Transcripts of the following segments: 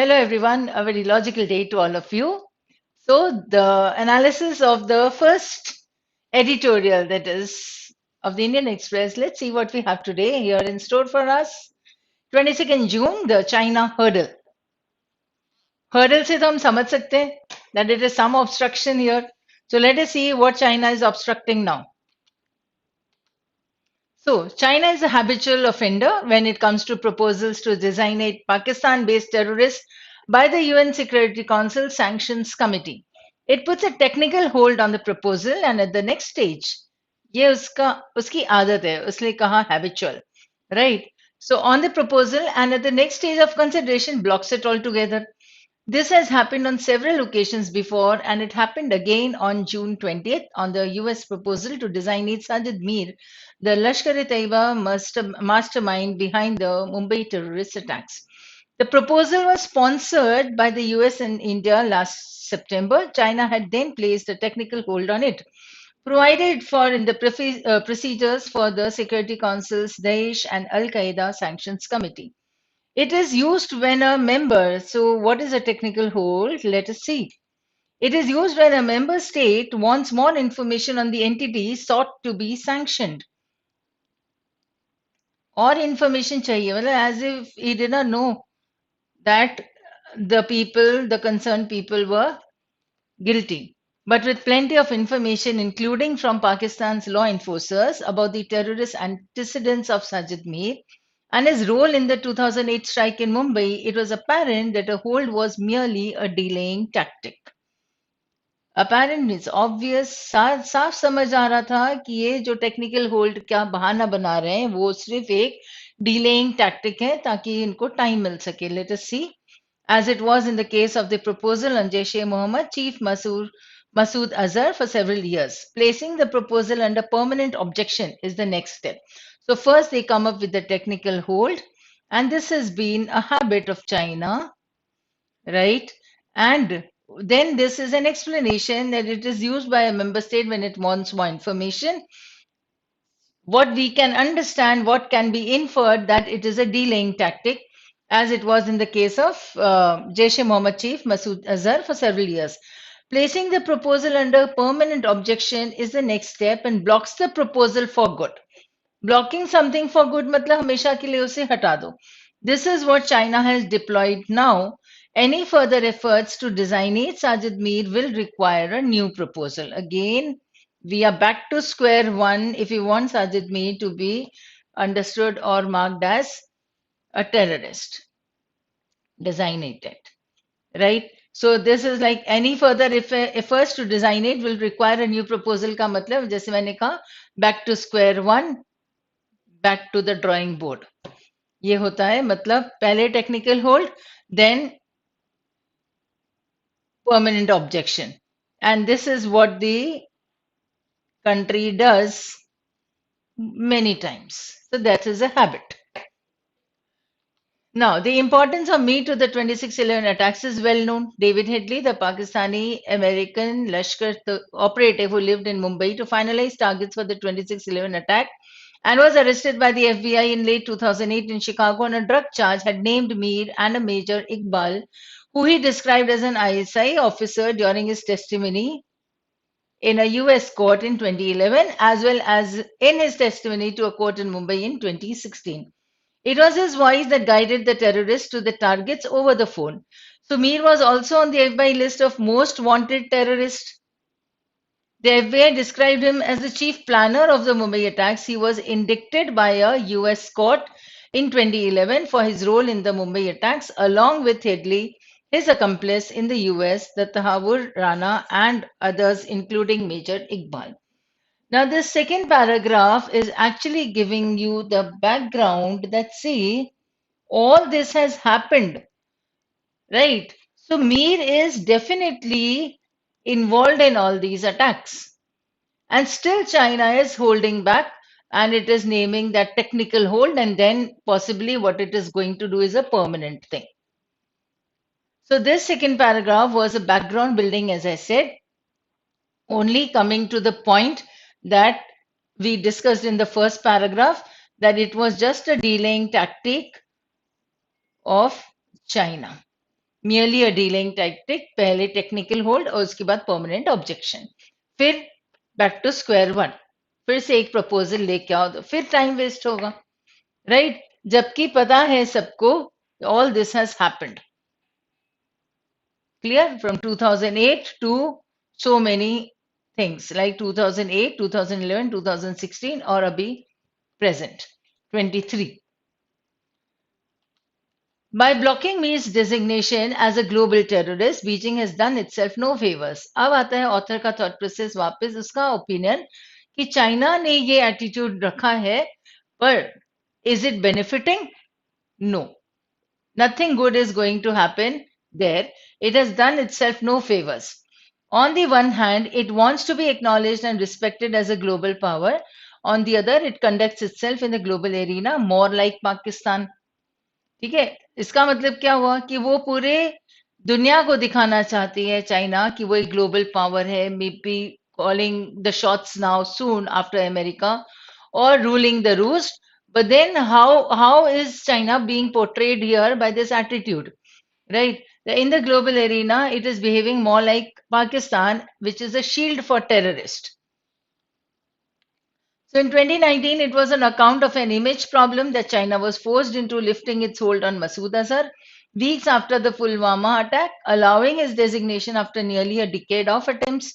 Hello, everyone. A very logical day to all of you. So, the analysis of the first editorial, that is, of the Indian Express. Let's see what we have today here in store for us. 22nd June, the China hurdle. Hurdle से तो हम समझ सकते हैं that it is some obstruction here. So, let us see what China is obstructing now. So, China is a habitual offender when it comes to proposals to designate Pakistan based terrorists by the UN Security Council Sanctions Committee. It puts a technical hold on the proposal and at the next stage, ये उसकी आदत है, उसने कहा habitual, right? So, on the proposal and at the next stage of consideration, blocks it altogether. This has happened on several occasions before, and it happened again on June 20th on the US proposal to designate Sajid Mir, the Lashkar-e-Taiba mastermind behind the Mumbai terrorist attacks. The proposal was sponsored by the US and India last September. China had then placed a technical hold on it, provided for in the procedures for the Security Council's Daesh and Al Qaeda Sanctions Committee. It is used when a member, so what is a technical hold? Let us see. It is used when a member state wants more information on the entity sought to be sanctioned. Or information chahiye, as if he did not know that the concerned people were guilty. But with plenty of information, including from Pakistan's law enforcers, about the terrorist antecedents of Sajid Mir and his role in the 2008 strike in Mumbai, it was apparent that a hold was merely a delaying tactic. Apparent means obvious, साफ समझ आ रहा था कि ये जो technical hold क्या बहाना बना रहे हैं वो सिर्फ एक delaying tactic है ताकि इनको टाइम मिल सके. Let us see. As it was in the case of the proposal on Jaish-e-Mohammed Chief Masood Azhar for several years. Placing the proposal under permanent objection is the next step. So first they come up with the technical hold, and this has been a habit of China, right? And then this is an explanation that it is used by a member state when it wants more information. What we can understand, what can be inferred, that it is a delaying tactic, as it was in the case of Jaish-e-Mohammed Chief Masood Azhar for several years. Placing the proposal under permanent objection is the next step and blocks the proposal for good. Blocking something for good मतलब हमेशा के लिए उसे हटा दो. This is what China has deployed now. Any further efforts to designate Sajid Mir will require a new proposal. Again, we are back to square one if you want Sajid Mir to be understood or marked as a terrorist. Designate it, right? So this is like any further efforts to designate will require a new proposal का मतलब जैसे मैंने कहा back to square one, back to the drawing board. ये होता है मतलब पहले technical hold, then permanent objection. And this is what the country does many times. So that is a habit. Now, the importance of Mir to the 26/11 attacks is well known. David Headley, the Pakistani American Lashkar operative who lived in Mumbai to finalize targets for the 26/11 attack and was arrested by the FBI in late 2008 in Chicago on a drug charge, had named Mir and a Major Iqbal, who he described as an ISI officer during his testimony in a US court in 2011, as well as in his testimony to a court in Mumbai in 2016. It was his voice that guided the terrorists to the targets over the phone. So Mir was also on the FBI list of most wanted terrorists. The FBI described him as the chief planner of the Mumbai attacks. He was indicted by a US court in 2011 for his role in the Mumbai attacks, along with Headley, his accomplice in the US, the Tahavur Rana, and others, including Major Iqbal. Now, this second paragraph is actually giving you the background that, see, all this has happened, right? So, Mir is definitely involved in all these attacks. And still, China is holding back and it is naming that technical hold, and then possibly what it is going to do is a permanent thing. So, this second paragraph was a background building, as I said, only coming to the point that we discussed in the first paragraph, that it was just a delaying tactic of China. merely a delaying tactic, पहले technical hold और उसके बाद permanent objection. फिर back to square one. फिर से एक proposal लेके आओ तो फिर time waste होगा, right? जबकि पता है सबको all this has happened. Clear? From 2008 to so many things like 2008, 2011, 2016 or abhi present, 23. By blocking Mir's designation as a global terrorist, Beijing has done itself no favors. अब आता है author का thought process वापस उसका opinion कि China ने ये attitude रखा है पर is it benefiting? No. Nothing good is going to happen there. It has done itself no favors. On the one hand, it wants to be acknowledged and respected as a global power. On the other, it conducts itself in the global arena more like Pakistan. ठीक है, इसका मतलब क्या हुआ कि वो पूरे दुनिया को दिखाना चाहती है चाइना कि वो एक ग्लोबल पावर है, may be calling the shots now soon after America और ruling the roost. But then how is China being portrayed here by this attitude, right? In the global arena, it is behaving more like Pakistan, which is a shield for terrorists. So in 2019, it was on account of an image problem that China was forced into lifting its hold on Masood Azhar weeks after the Pulwama attack, allowing his designation after nearly a decade of attempts.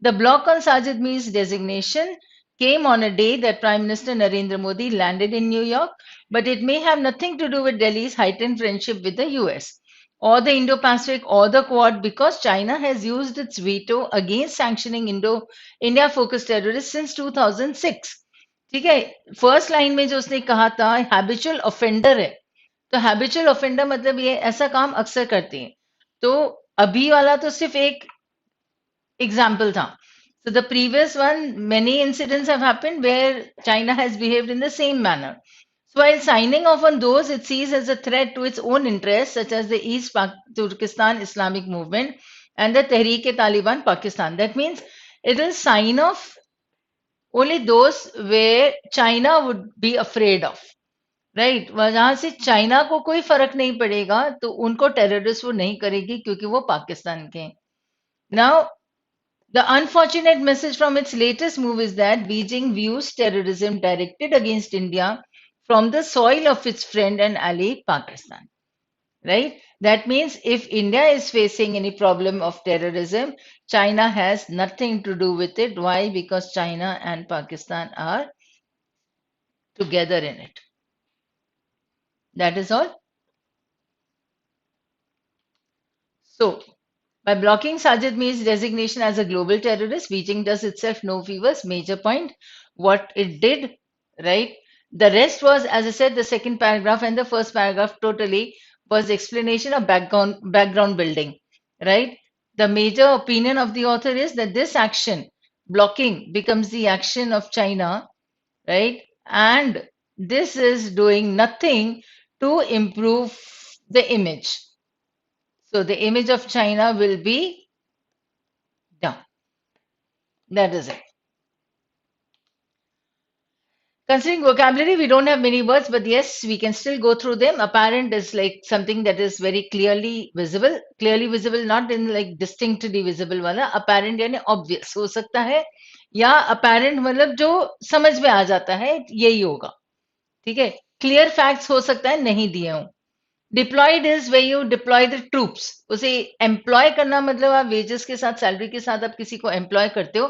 The block on Sajid Mir's designation came on a day that Prime Minister Narendra Modi landed in New York, but it may have nothing to do with Delhi's heightened friendship with the US or the Indo-Pacific or the Quad because China has used its veto against sanctioning India-focused terrorists since 2006. ठीक है, first line में जो उसने कहा था habitual offender है, तो habitual offender मतलब ये ऐसा काम अक्सर करते हैं. तो अभी वाला तो सिर्फ एक एग्जाम्पल था. So the previous one, many incidents have happened where China has behaved in the same manner. So while signing off on those, it sees as a threat to its own interests, such as the East Turkestan Islamic Movement and the Tehreek-e-Taliban Pakistan. That means it will sign off only those where China would be afraid of. Right, वहां से China को कोई फर्क नहीं पड़ेगा तो उनको terrorist वो नहीं करेगी क्योंकि वो पाकिस्तान के. Now the unfortunate message from its latest move is that Beijing views terrorism directed against India from the soil of its friend and ally Pakistan. Right? That means if India is facing any problem of terrorism, China has nothing to do with it. Why? Because China and Pakistan are together in it. That is all. So, by blocking Sajid Mir's designation as a global terrorist, Beijing does itself no favors. Major point, what it did, right? The rest was, as I said, the second paragraph and the first paragraph totally was explanation of background building, right? The major opinion of the author is that this action, blocking, becomes the action of China, right? And this is doing nothing to improve the image. So the image of China will be down. That is it. Considering vocabulary, we don't have many words, but yes, we can still go through them. Apparent is like something that is very clearly visible. Clearly visible, not in like distinctly visible वाला. Apparent यानी obvious हो सकता है, या apparent मतलब जो समझ में आ जाता है यही होगा. ठीक है, clear facts हो सकता है नहीं दिए हों. Deployed is way you deploy the troops. उसे एम्प्लॉय करना मतलब आप वेजेस के साथ, सैलरी के साथ आप किसी को एम्प्लॉय करते हो.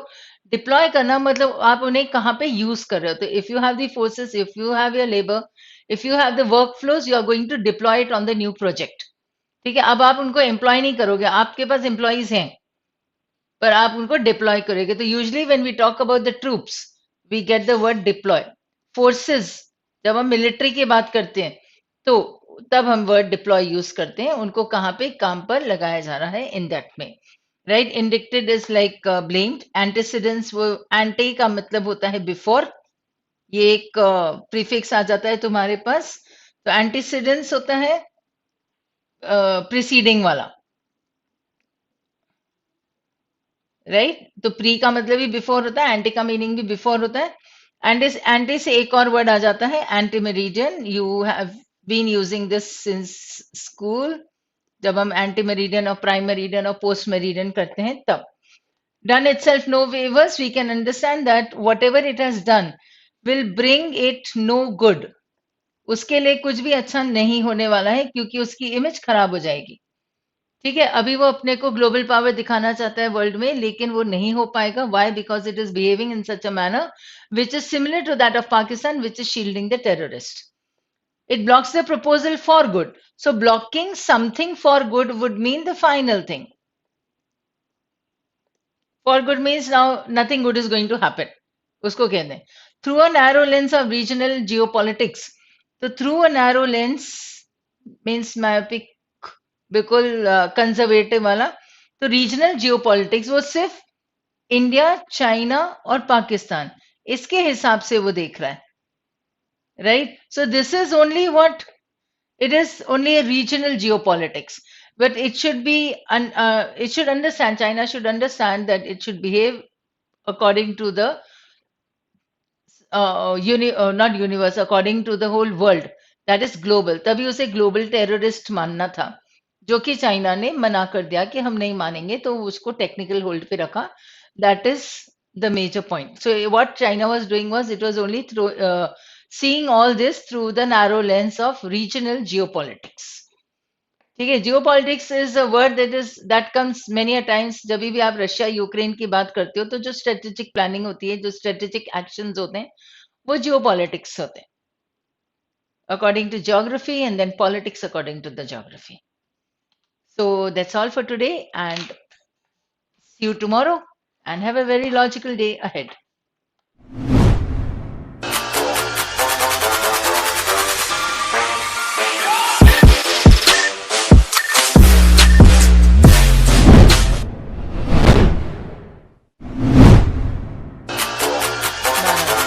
डिप्लॉय करना मतलब आप उन्हें कहाँ पे यूज कर रहे हो. तो if you have the forces, if you have your labour, if you have the work flows, you are going to deploy it on the new project. ठीक है, अब आप उनको एम्प्लॉय नहीं करोगे, आपके पास एम्प्लॉयज हैं पर आप उनको डिप्लॉय करोगे. तो usually when we talk about the troops we get the word deploy. Forces, जब हम मिलिट्री की बात करते हैं तो तब हम वर्ड डिप्लॉय यूज करते हैं. उनको कहाँ पे काम पर लगाया जा रहा है, इन दैट में. Right, indicted is like blamed. Antecedents, वो एंटी का मतलब होता है बिफोर, ये एक प्रीफिक्स आ जाता है तुम्हारे पास. तो एंटीसीडेंट्स होता है प्रीसीडिंग वाला. राइट, तो प्री का मतलब भी बिफोर होता है, एंटी का मीनिंग भी बिफोर होता है. एंड इस एंटी से एक और वर्ड आ जाता है anti meridian. You have been using this since school, जब हम एंटी मेरिडियन और प्राइम मेरिडियन और पोस्ट मेरिडियन करते हैं तब done itself no favors, we can understand that whatever it has done will bring it no good. उसके लिए कुछ भी अच्छा नहीं होने वाला है क्योंकि उसकी इमेज खराब हो जाएगी. ठीक है, अभी वो अपने को ग्लोबल पावर दिखाना चाहता है वर्ल्ड में, लेकिन वो नहीं हो पाएगा. Why? Because it is behaving in such a manner which is similar to that of Pakistan, which is shielding the terrorist. It blocks the proposal for good. So blocking something for good would mean the final thing. For good means now nothing good is going to happen. उसको कहते हैं. Through a narrow lens of regional geopolitics. तो through a narrow lens means myopic, बिल्कुल conservative वाला. तो regional geopolitics वो सिर्फ India, China और पाकिस्तान, इसके हिसाब से वो देख रहा है. Right? So this is only what it is only a regional geopolitics, but it should be it should understand, China should understand that it should behave according to the not universe, according to the whole world, that is global. तभी उसे global terrorist मानना था, जो कि China ने मना कर दिया कि हम नहीं मानेंगे, तो उसको टेक्निकल होल्ड पे रखा. That is the major point. So what China was doing was, it was only through seeing all this through the narrow lens of regional geopolitics. ठीक है, geopolitics is a word that comes many a times. जब भी आप Russia Ukraine की बात करते हो, तो जो स्ट्रेटेजिक प्लानिंग होती है, जो स्ट्रेटेजिक एक्शंस होते हैं, वो जियोपॉलिटिक्स होते हैं, according to geography, and then politics according to the geography. So that's all for today, and see you tomorrow, and have a very logical day ahead.